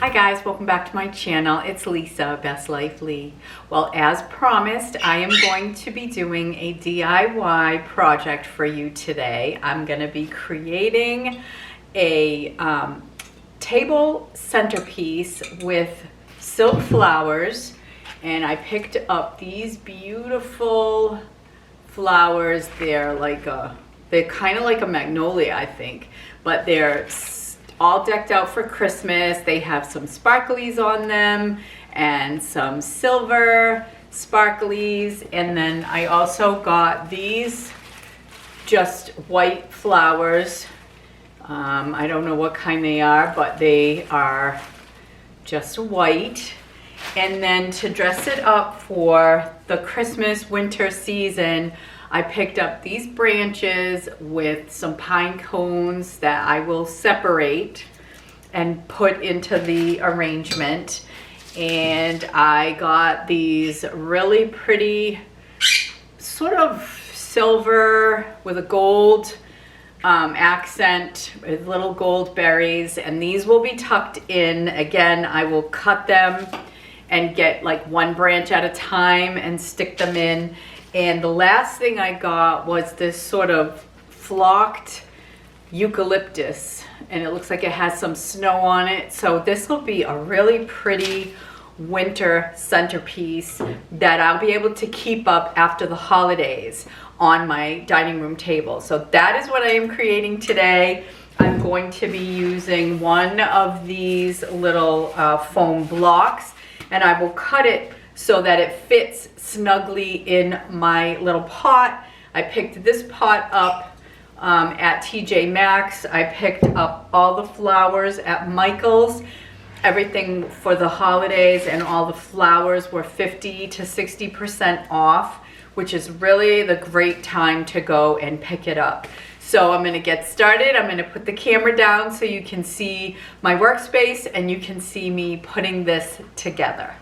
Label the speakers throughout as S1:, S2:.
S1: Hi guys, welcome back to my channel. It's Lisa, Best Life Lee. Well, as promised, I am going to be doing a DIY project for you today. I'm going to be creating a table centerpiece with silk flowers, and I picked up these beautiful flowers. They're kind of like a magnolia, I think, but they're all decked out for Christmas. They have some sparklies on them and some silver sparklies. And then I also got these just white flowers. I don't know what kind they are, but they are just white. And then to dress it up for the Christmas winter season, I picked up these branches with some pine cones that I will separate and put into the arrangement. And I got these really pretty sort of silver with a gold accent with little gold berries, and these will be tucked in. Again, I will cut them and get like one branch at a time and stick them in. And the last thing I got was this sort of flocked eucalyptus, and it looks like it has some snow on it. So this will be a really pretty winter centerpiece that I'll be able to keep up after the holidays on my dining room table. So that is what I am creating today. I'm going to be using one of these little foam blocks, and I will cut it so that it fits snugly in my little pot. I picked this pot up at TJ Maxx. I picked up all the flowers at Michael's. Everything for the holidays and all the flowers were 50 to 60% off, which is really the great time to go and pick it up. So I'm gonna get started. I'm gonna put the camera down so you can see my workspace and you can see me putting this together.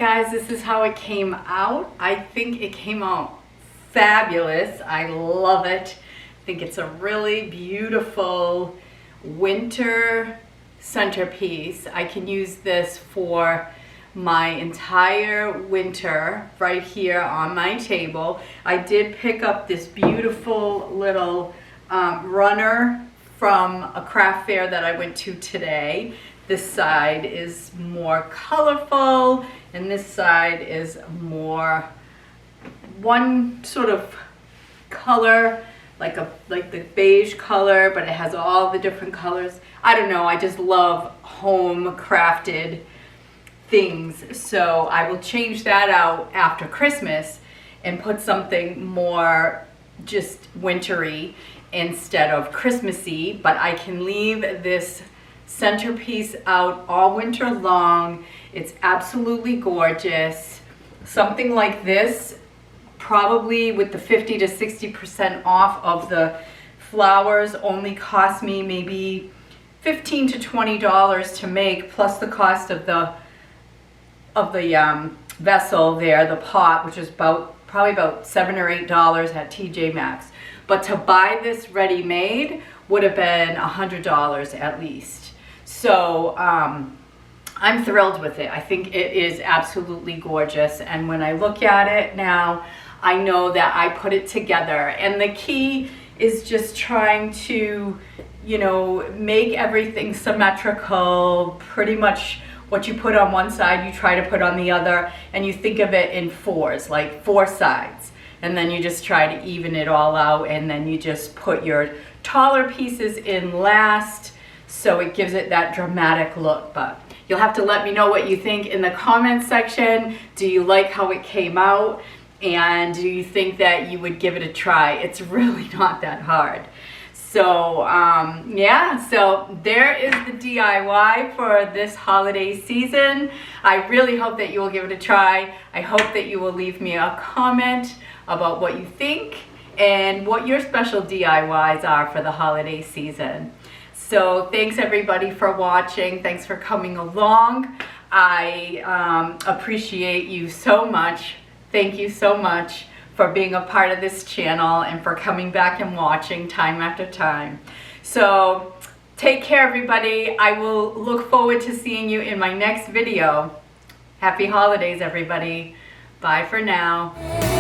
S1: guys, this is how it came out. I think it came out fabulous. I love it. I think it's a really beautiful winter centerpiece. I can use this for my entire winter right here on my table. I did pick up this beautiful little runner from a craft fair that I went to today. This side is more colorful and this side is more one sort of color, like the beige color, but it has all the different colors. I don't know, I just love home crafted things. So I will change that out after Christmas and put something more just wintry instead of Christmassy, but I can leave this centerpiece out all winter long. It's absolutely gorgeous. Something like this, probably with the 50 to 60% off of the flowers, only cost me maybe $15 to $20 to make, plus the cost of the vessel there, the pot, which is probably about $7 or $8 at TJ Maxx. But to buy this ready-made would have been $100 at least. So I'm thrilled with it. I think it is absolutely gorgeous. And when I look at it now, I know that I put it together. And the key is just trying to, you know, make everything symmetrical. Pretty much what you put on one side, you try to put on the other. And you think of it in fours, like 4 sides. And then you just try to even it all out, and then you just put your taller pieces in last, so it gives it that dramatic look. But you'll have to let me know what you think in the comments section. Do you like how it came out? And do you think that you would give it a try? It's really not that hard. So yeah, so there is the DIY for this holiday season. I really hope that you will give it a try. I hope that you will leave me a comment about what you think and what your special DIYs are for the holiday season. So thanks everybody for watching. Thanks for coming along. I appreciate you so much. Thank you so much for being a part of this channel and for coming back and watching time after time. So take care everybody. I will look forward to seeing you in my next video. Happy holidays everybody. Bye for now.